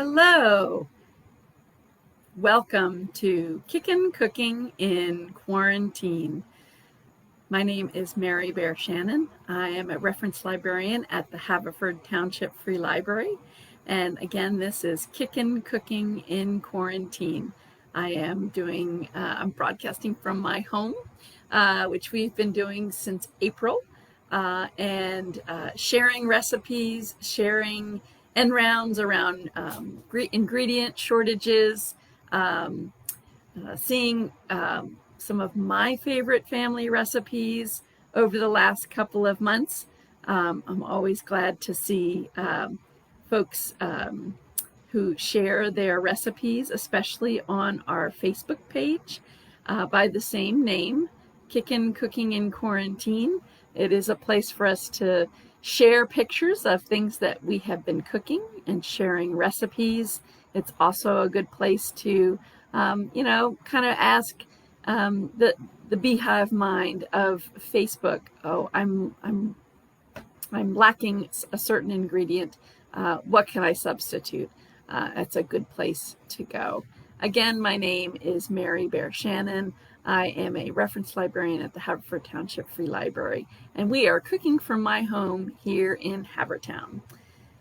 Hello. Welcome to Kickin' Cooking in Quarantine. My name is Mary Bear Shannon. I am a reference librarian at the Haverford Township Free Library. And again, this is Kickin' Cooking in Quarantine. I'm broadcasting from my home, which we've been doing since April, and sharing recipes, sharing end rounds around ingredient shortages, seeing some of my favorite family recipes over the last couple of months. I'm always glad to see folks who share their recipes, especially on our Facebook page by the same name, Kickin' Cooking in Quarantine. It is a place for us to share pictures of things that we have been cooking and sharing recipes. It's also a good place to, kind of ask the beehive mind of Facebook. Oh, I'm lacking a certain ingredient. What can I substitute? That's a good place to go. Again, my name is Mary Bear Shannon. I am a reference librarian at the Haverford Township Free Library, and we are cooking from my home here in Havertown.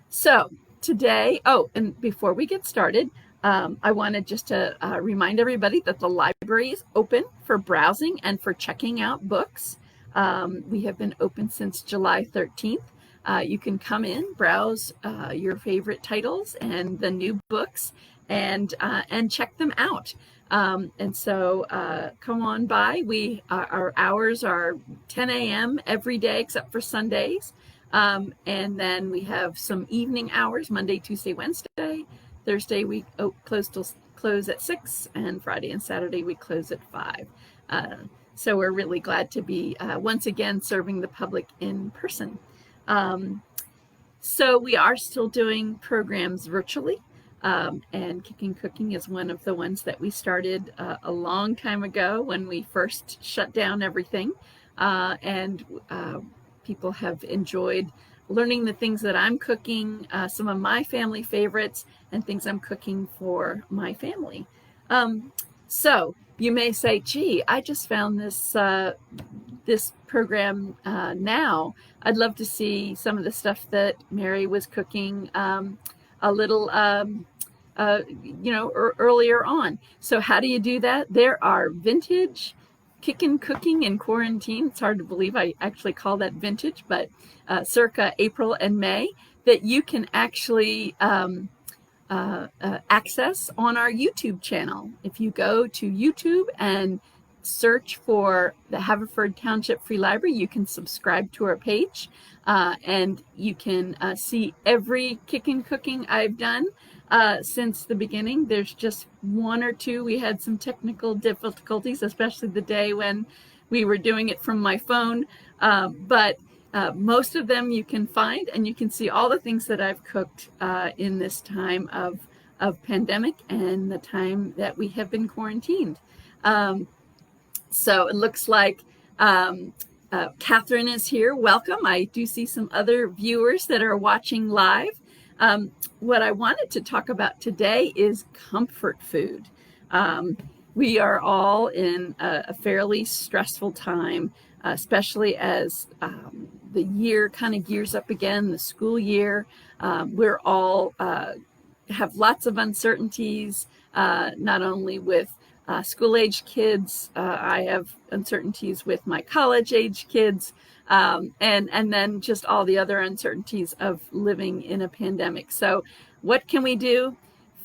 So today, and before we get started, I wanted just to remind everybody that the library is open for browsing and for checking out books. We have been open since July 13th. You can come in, browse your favorite titles and the new books, and check them out. And so come on by. Our hours are 10 a.m. every day except for Sundays. And then we have some evening hours, Monday, Tuesday, Wednesday. Thursday we close at 6, and Friday and Saturday we close at 5. So we're really glad to be once again serving the public in person. So we are still doing programs virtually, and Kickin' Cooking is one of the ones that we started a long time ago when we first shut down everything, and people have enjoyed learning the things that I'm cooking, some of my family favorites, and things I'm cooking for my family. So you may say, gee, I just found this program now. I'd love to see some of the stuff that Mary was cooking a little earlier on. So how do you do that? There are vintage Kickin' Cooking in Quarantine. It's hard to believe I actually call that vintage, but circa April and May, that you can actually access on our YouTube channel. If you go to YouTube and search for the Haverford Township Free Library, you can subscribe to our page, and you can see every Kickin' Cooking I've done since the beginning. There's just one or two. We had some technical difficulties, especially the day when we were doing it from my phone, but most of them you can find, and you can see all the things that I've cooked in this time of pandemic and the time that we have been quarantined. So it looks like Catherine is here. Welcome. I do see some other viewers that are watching live. What I wanted to talk about today is comfort food. We are all in a fairly stressful time, especially as the year kind of gears up again, the school year. We're all have lots of uncertainties, not only with school-age kids. I have uncertainties with my college-age kids, and then just all the other uncertainties of living in a pandemic. So what can we do?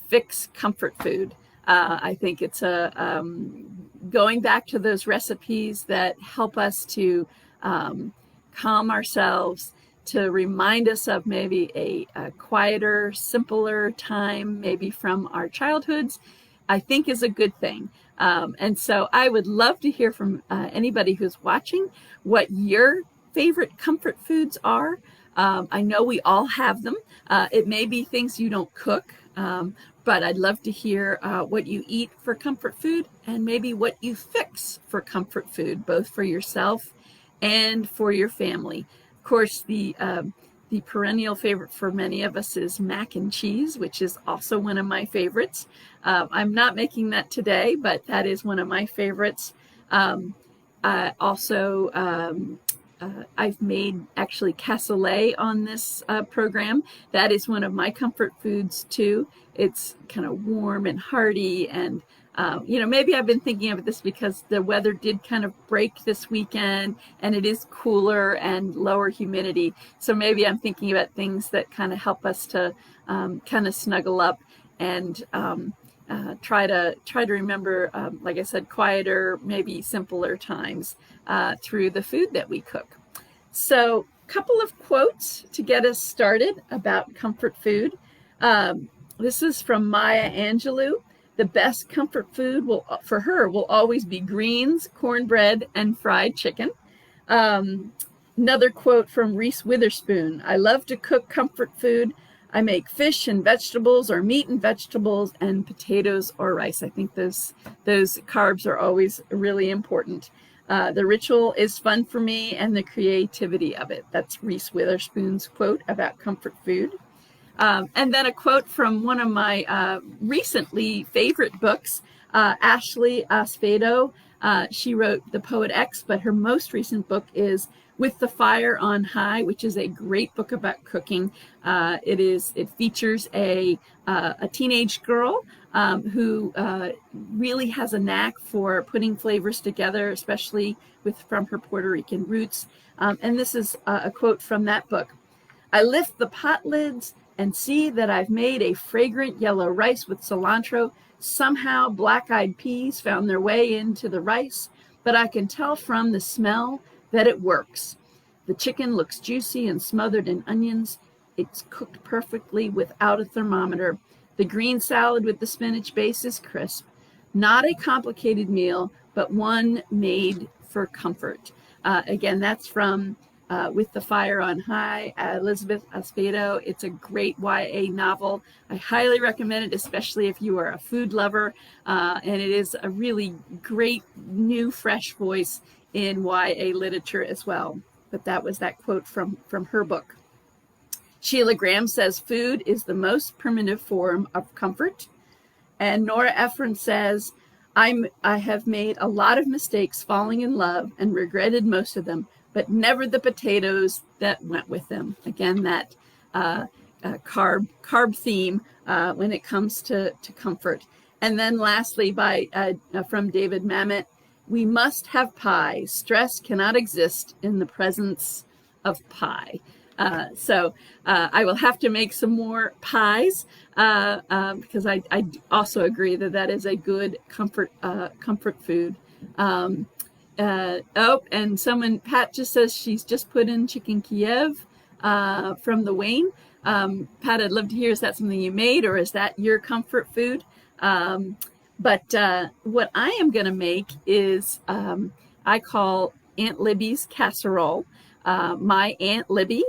Fix comfort food. I think it's going back to those recipes that help us to calm ourselves, to remind us of maybe a quieter, simpler time, maybe from our childhoods, I think is a good thing. And so I would love to hear from anybody who's watching what your favorite comfort foods are. I know we all have them. It may be things you don't cook, but I'd love to hear what you eat for comfort food and maybe what you fix for comfort food, both for yourself and for your family. Of course, the the perennial favorite for many of us is mac and cheese, which is also one of my favorites. I'm not making that today, but that is one of my favorites. Also, I've made actually cassoulet on this program. That is one of my comfort foods too. It's kind of warm and hearty, and maybe I've been thinking of this because the weather did kind of break this weekend and it is cooler and lower humidity. So maybe I'm thinking about things that kind of help us to kind of snuggle up and try to remember, like I said, quieter, maybe simpler times through the food that we cook. So a couple of quotes to get us started about comfort food. This is from Maya Angelou. The best comfort food for her will always be greens, cornbread, and fried chicken. Another quote from Reese Witherspoon. I love to cook comfort food. I make fish and vegetables, or meat and vegetables, and potatoes or rice. I think those carbs are always really important. The ritual is fun for me and the creativity of it. That's Reese Witherspoon's quote about comfort food. And then a quote from one of my recently favorite books, Ashley Acevedo. She wrote The Poet X, but her most recent book is With the Fire on High, which is a great book about cooking. It features a teenage girl who really has a knack for putting flavors together, especially from her Puerto Rican roots. And this is a quote from that book. I lift the pot lids and see that I've made a fragrant yellow rice with cilantro. Somehow black-eyed peas found their way into the rice, but I can tell from the smell that it works. The chicken looks juicy and smothered in onions. It's cooked perfectly without a thermometer. The green salad with the spinach base is crisp. Not a complicated meal, but one made for comfort. Again, that's from With the Fire on High, Elizabeth Acevedo. It's a great YA novel. I highly recommend it, especially if you are a food lover. And it is a really great, new, fresh voice in YA literature as well. But that was that quote from her book. Sheila Graham says food is the most primitive form of comfort. And Nora Ephron says, I have made a lot of mistakes falling in love and regretted most of them, but never the potatoes that went with them. Again, that carb theme when it comes to comfort. And then lastly, from David Mamet, we must have pie. Stress cannot exist in the presence of pie. So I will have to make some more pies because I also agree that is a good comfort food. And Pat just says she's just put in chicken Kiev from the Wayne. Pat, I'd love to hear, is that something you made or is that your comfort food? But what I am going to make is I call Aunt Libby's casserole. My Aunt Libby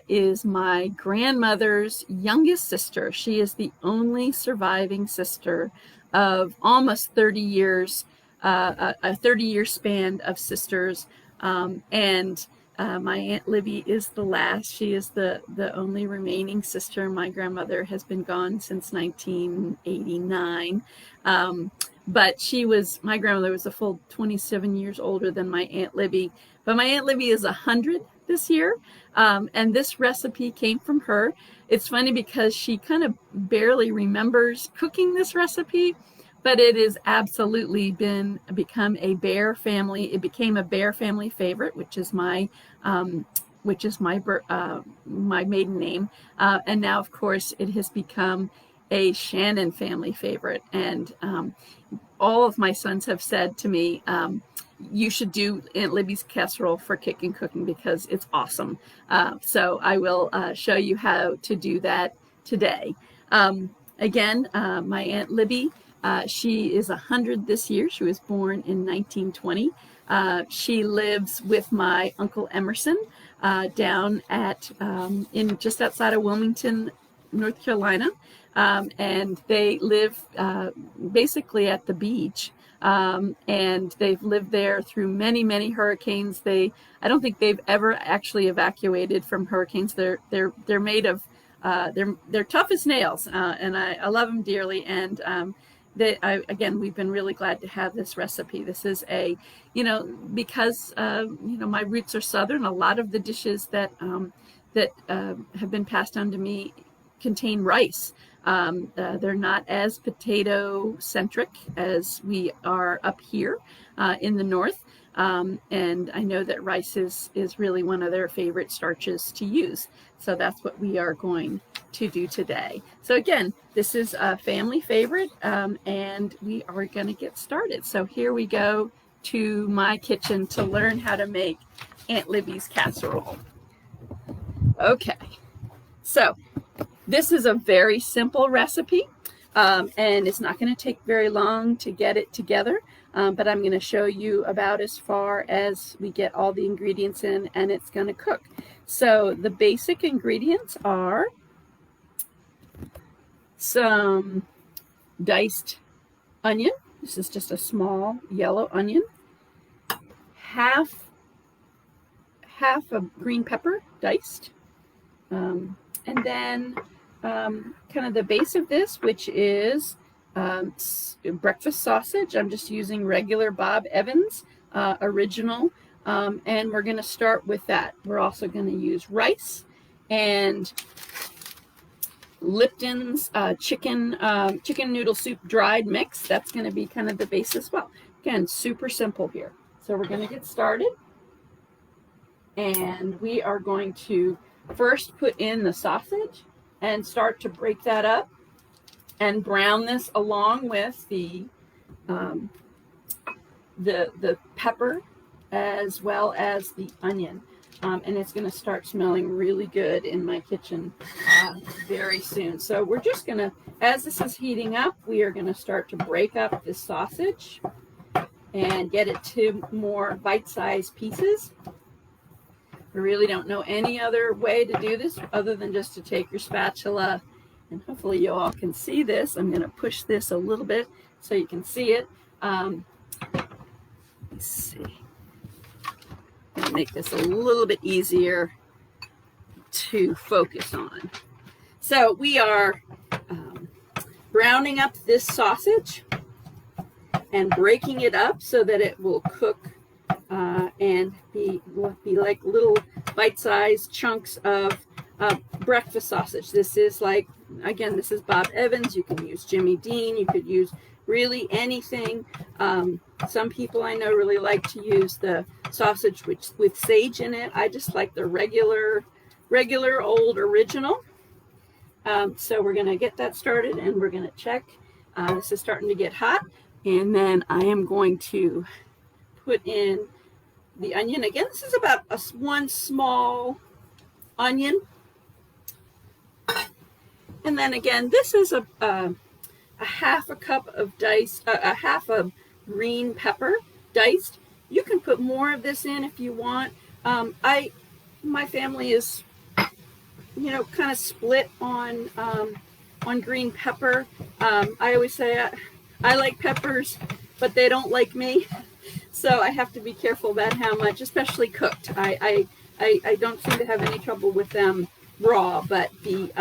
is my grandmother's youngest sister. She is the only surviving sister of almost 30 years, a 30-year span of sisters. And my Aunt Libby is the last. She is the only remaining sister. My grandmother has been gone since 1989. But my grandmother was a full 27 years older than my Aunt Libby. But my Aunt Libby is 100 this year. And this recipe came from her. It's funny because she kind of barely remembers cooking this recipe, but it has absolutely become a Bear family. It became a Bear family favorite, which is my maiden name. And now, of course, it has become a Shannon family favorite. And all of my sons have said to me, you should do Aunt Libby's casserole for Kickin' Cooking because it's awesome. So I will show you how to do that today. Again, my Aunt Libby, she is 100 this year. She was born in 1920. She lives with my Uncle Emerson down in just outside of Wilmington, North Carolina. And they live basically at the beach. and they've lived there through many, many hurricanes. I don't think they've ever actually evacuated from hurricanes. They're made of they're tough as nails, and I love them dearly. And again, we've been really glad to have this recipe. This is because my roots are Southern. A lot of the dishes that have been passed on to me contain rice. They're not as potato centric as we are up here in the north. And I know that rice is really one of their favorite starches to use. So that's what we are going to do today. So again, this is a family favorite, and we are going to get started. So here we go to my kitchen to learn how to make Aunt Libby's casserole. Okay, so this is a very simple recipe, and it's not going to take very long to get it together, but I'm going to show you about as far as we get all the ingredients in and it's going to cook. So the basic ingredients are some diced onion. This is just a small yellow onion, half a green pepper diced, and then kind of the base of this, which is breakfast sausage. I'm just using regular Bob Evans original, and we're going to start with that. We're also going to use rice and Lipton's chicken noodle soup dried mix. That's going to be kind of the base as well. Again, super simple here. So we're going to get started, and we are going to first put in the sausage and start to break that up and brown this along with the pepper as well as the onion. And it's going to start smelling really good in my kitchen very soon. So we're just going to, as this is heating up, we are going to start to break up this sausage and get it to more bite-sized pieces. I really don't know any other way to do this other than just to take your spatula, and hopefully you all can see this. I'm going to push this a little bit so you can see it. Let's see. Make this a little bit easier to focus on. So we are browning up this sausage and breaking it up so that it will cook and be like little bite-sized chunks of breakfast sausage. This is this is Bob Evans. You can use Jimmy Dean. You could use really anything. Some people I know really like to use the sausage with sage in it. I just like the regular old original. So we're going to get that started, and we're going to check. This is starting to get hot, and then I am going to put in the onion. Again, this is about one small onion. And then again, this is a half a cup of half a green pepper diced. You can put more of this in if you want. My family is, kind of split on green pepper. I always say I like peppers, but they don't like me. So I have to be careful about how much, especially cooked. I don't seem to have any trouble with them raw, but the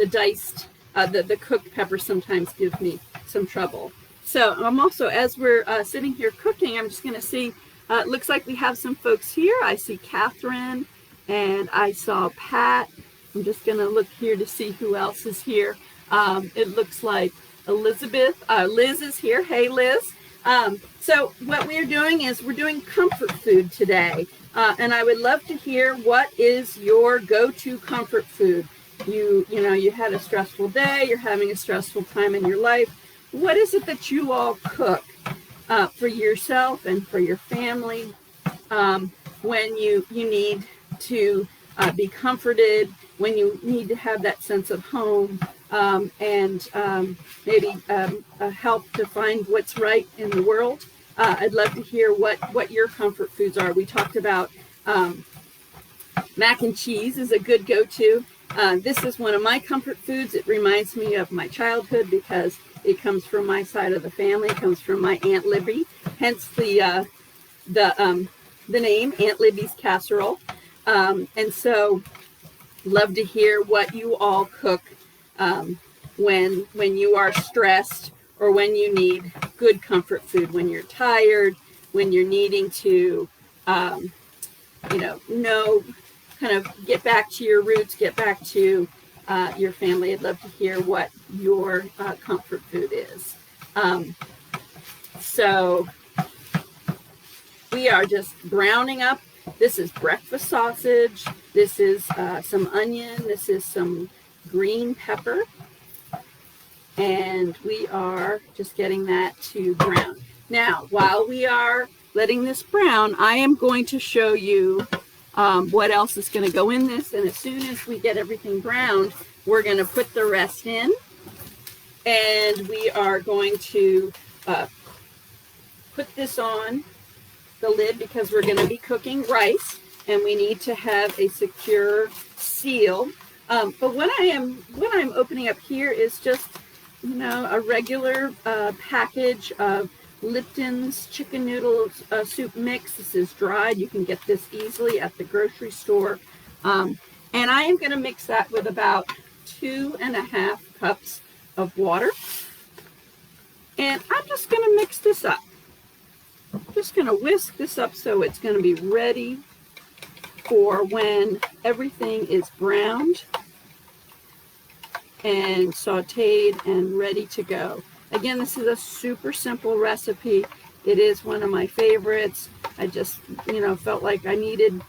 diced, the cooked pepper sometimes give me some trouble. So I'm also, as we're sitting here cooking, I'm just going to see, it looks like we have some folks here. I see Catherine, and I saw Pat. I'm just going to look here to see who else is here. It looks like Elizabeth, Liz is here. Hey, Liz. So what we're doing is we're doing comfort food today. And I would love to hear, what is your go-to comfort food? You had a stressful day, you're having a stressful time in your life. What is it that you all cook for yourself and for your family when you need to be comforted, when you need to have that sense of home, and maybe help to find what's right in the world? I'd love to hear what your comfort foods are. We talked about mac and cheese is a good go-to. This is one of my comfort foods. It reminds me of my childhood because It comes from my side of the family. It comes from my Aunt Libby, hence the name, Aunt Libby's Casserole. And so love to hear what you all cook when you are stressed or when you need good comfort food, when you're tired, when you're needing to, kind of get back to your roots, get back to your family. I'd love to hear what your comfort food is. So we are just browning up. This is breakfast sausage. This is some onion. This is some green pepper. And we are just getting that to brown. Now, while we are letting this brown, I am going to show you what else is going to go in this. And as soon as we get everything browned, we're going to put the rest in. And we are going to put this on the lid because we're going to be cooking rice and we need to have a secure seal. But what I'm opening up here is just, a regular package of Lipton's chicken noodle soup mix. This is dried. You can get this easily at the grocery store. And I am going to mix that with about 2.5 cups of water. And I'm just going to mix this up. I'm just going to whisk this up so it's going to be ready for when everything is browned and sauteed and ready to go. Again, this is a super simple recipe. It is one of my favorites. I just, felt like I needed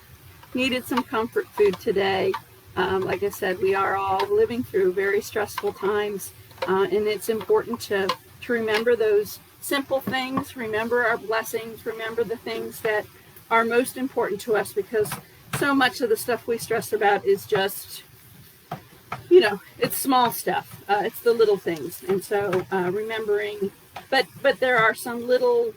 some comfort food today. Like I said, we are all living through very stressful times, and it's important to remember those simple things, remember our blessings, remember the things that are most important to us, because so much of the stuff we stress about is just, it's small stuff. It's the little things. And so remembering, but there are some little,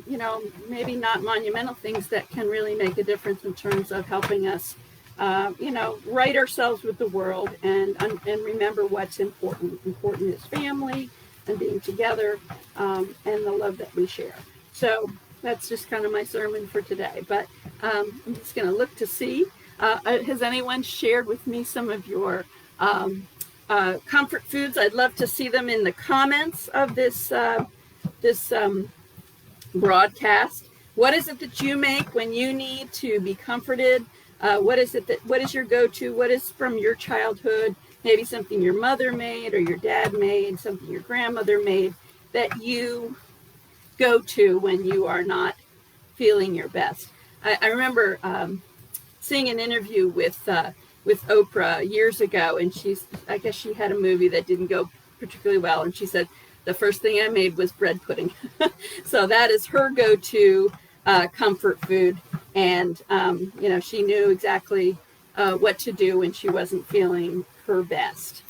maybe not monumental things that can really make a difference in terms of helping us, right ourselves with the world and remember what's important. Important is family and being together, and the love that we share. So that's just kind of my sermon for today. But I'm just going to look to see, has anyone shared with me some of your comfort foods? I'd love to see them in the comments of this broadcast. What is it that you make when you need to be comforted? What is your go-to? What is from your childhood? Maybe something your mother made or your dad made, something your grandmother made that you go to when you are not feeling your best. I remember seeing an interview with Oprah years ago, and I guess she had a movie that didn't go particularly well, and she said, the first thing I made was bread pudding. So that is her go-to comfort food. And, she knew exactly what to do when she wasn't feeling her best.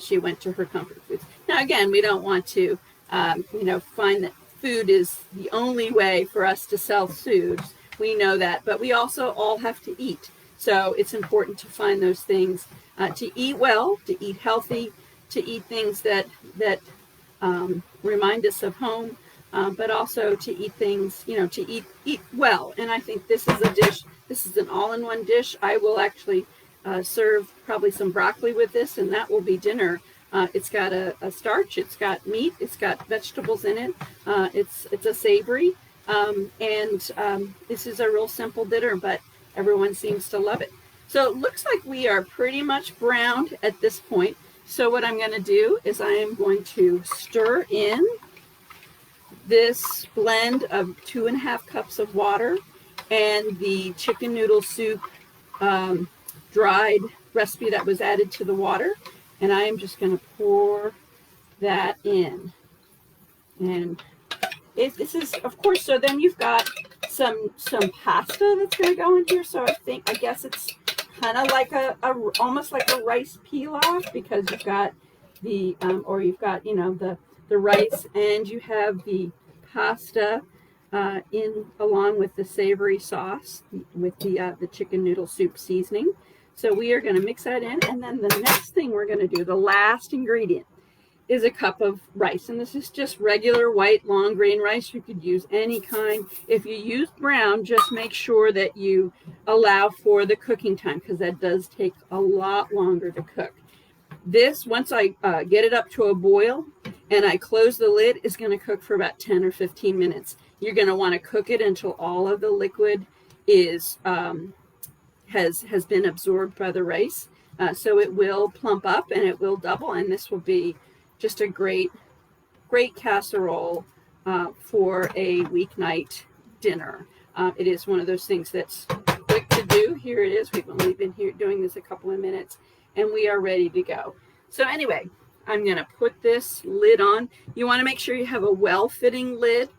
She went to her comfort foods. Now, again, we don't want to, find that food is the only way for us to sell foods. We know that, but we also all have to eat. So it's important to find those things, to eat well, to eat healthy, to eat things that remind us of home, but also to eat things, to eat well. And I think this is a dish, this is an all-in-one dish. I will actually serve probably some broccoli with this, and that will be dinner. It's got a starch, it's got meat, it's got vegetables in it. It's a savory, and this is a real simple dinner, but everyone seems to love it. So it looks like we are pretty much browned at this point. So what I'm going to do is I am going to stir in this blend of 2.5 cups of water and the chicken noodle soup dried recipe that was added to the water. And I am just going to pour that in. And this is, of course, so then you've got some pasta that's going to go in here. So I guess it's kind of like almost like a rice pilaf, because you've got the the rice, and you have the pasta along with the savory sauce with the chicken noodle soup seasoning. So we are going to mix that in, and then the next thing we're going to do, the last ingredient, is a cup of rice, and this is just regular white long grain rice. You could use any kind. If you use brown, just make sure that you allow for the cooking time, because that does take a lot longer to cook. This, once I get it up to a boil and I close the lid, is going to cook for about 10 or 15 minutes. You're going to want to cook it until all of the liquid is has been absorbed by the rice. So it will plump up and it will double, and this will be just a great casserole for a weeknight dinner. It is one of those things that's quick to do. Here it is. We've only been here doing this a couple of minutes, and we are ready to go. So anyway, I'm going to put this lid on. You want to make sure you have a well-fitting lid.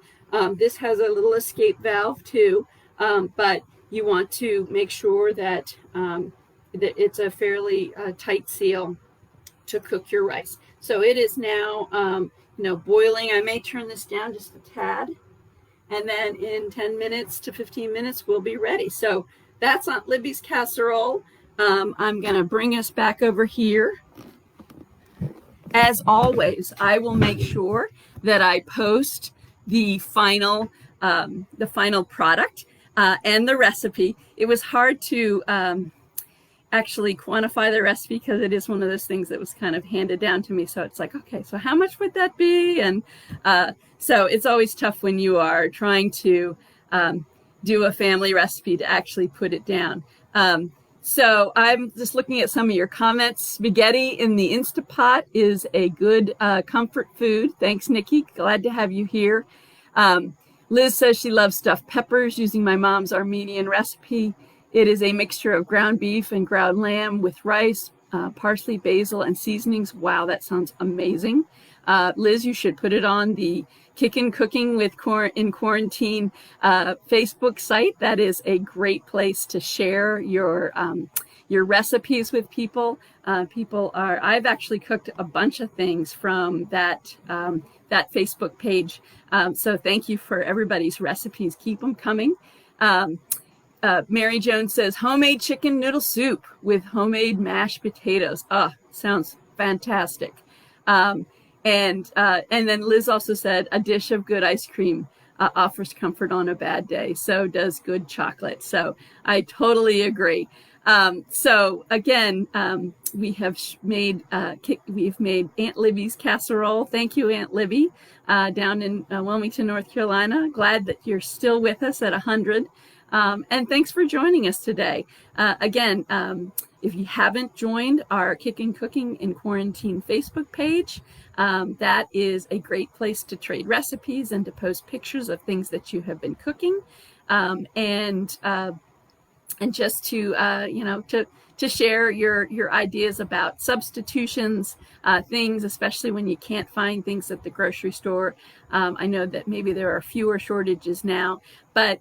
This has a little escape valve too, but you want to make sure that, that it's a fairly tight seal to cook your rice. So it is now, boiling. I may turn this down just a tad, and then in 10 minutes to 15 minutes, we'll be ready. So that's Aunt Libby's casserole. I'm going to bring us back over here. As always, I will make sure that I post the final product and the recipe. It was hard to actually quantify the recipe because it is one of those things that was kind of handed down to me. So it's like, okay, so how much would that be? And so it's always tough when you are trying to do a family recipe to actually put it down. So I'm just looking at some of your comments. Spaghetti in the Instapot is a good comfort food. Thanks, Nikki. Glad to have you here. Liz says she loves stuffed peppers using my mom's Armenian recipe. It is a mixture of ground beef and ground lamb with rice, parsley, basil, and seasonings. Wow, that sounds amazing. Liz, you should put it on the Kickin' Cooking with in Quarantine Facebook site. That is a great place to share your recipes with people. I've actually cooked a bunch of things from that Facebook page. So thank you for everybody's recipes. Keep them coming. Mary Jones says homemade chicken noodle soup with homemade mashed potatoes. Sounds fantastic. And then Liz also said a dish of good ice cream offers comfort on a bad day. So does good chocolate. So I totally agree. So again, we've made Aunt Libby's casserole. Thank you, Aunt Libby, down in Wilmington, North Carolina. Glad that you're still with us at 100. And thanks for joining us today. Again, if you haven't joined our Kickin' Cooking in Quarantine Facebook page, that is a great place to trade recipes and to post pictures of things that you have been cooking, and just to share your ideas about substitutions, things, especially when you can't find things at the grocery store. I know that maybe there are fewer shortages now, but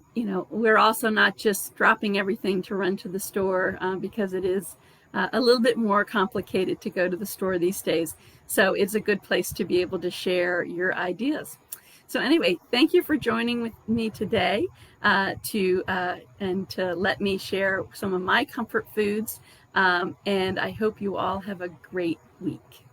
we're also not just dropping everything to run to the store, because it is a little bit more complicated to go to the store these days. So it's a good place to be able to share your ideas. So anyway, thank you for joining with me today to let me share some of my comfort foods. And I hope you all have a great week.